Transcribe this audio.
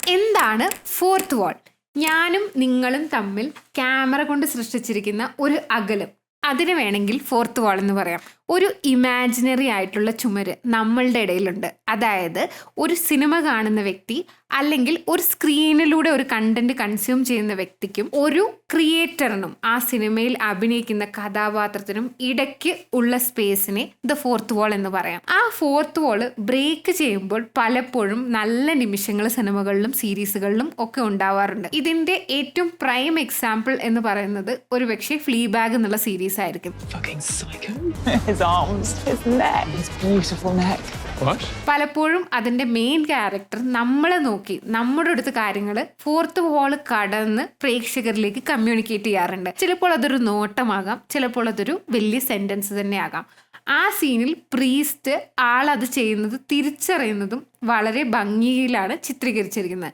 എന്താണ് ഫോർത്ത് വാൾ? ഞാനും നിങ്ങളും തമ്മിൽ ക്യാമറ കൊണ്ട് സൃഷ്ടിച്ചിരിക്കുന്ന ഒരു അകലം, അതിന് വേണമെങ്കിൽ ഫോർത്ത് വാൾ എന്ന് പറയാം. ഒരു ഇമാജിനറി ആയിട്ടുള്ള ചുമര് നമ്മളുടെ ഇടയിലുണ്ട്. അതായത് ഒരു സിനിമ കാണുന്ന വ്യക്തി അല്ലെങ്കിൽ ഒരു സ്ക്രീനിലൂടെ ഒരു കണ്ടന്റ് കൺസ്യൂം ചെയ്യുന്ന വ്യക്തിക്കും ഒരു ക്രിയേറ്ററിനും ആ സിനിമയിൽ അഭിനയിക്കുന്ന കഥാപാത്രത്തിനും ഇടയ്ക്ക് ഉള്ള സ്പേസിനെ ദ ഫോർത്ത് വാൾ എന്ന് പറയാം. ആ ഫോർത്ത് വാള് ബ്രേക്ക് ചെയ്യുമ്പോൾ പലപ്പോഴും നല്ല നിമിഷങ്ങൾ സിനിമകളിലും സീരീസുകളിലും ഒക്കെ ഉണ്ടാവാറുണ്ട്. ഇതിന്റെ ഏറ്റവും പ്രൈം എക്സാമ്പിൾ എന്ന് പറയുന്നത് ഒരുപക്ഷെ ഫ്ലീബാഗ് എന്നുള്ള സീരീസ് ആയിരിക്കും. His arms, his neck, his beautiful neck. What? പലപ്പോഴും അതിന്റെ മെയിൻ ക്യാരക്ടർ നമ്മളെ നോക്കി നമ്മുടെ അടുത്ത് കാര്യങ്ങൾ ഫോർത്ത് വാൾ കടന്ന് പ്രേക്ഷകരിലേക്ക് കമ്മ്യൂണിക്കേറ്റ് ചെയ്യാറുണ്ട്. ചിലപ്പോൾ അതൊരു നോട്ടമാകാം, ചിലപ്പോൾ അതൊരു വലിയ സെന്റൻസ് തന്നെ ആകാം. ആ സീനിൽ പ്രീസ്റ്റ് ആളത് ചെയ്യുന്നത് തിരിച്ചറിയുന്നതും വളരെ ഭംഗിയിലാണ് ചിത്രീകരിച്ചിരിക്കുന്നത്.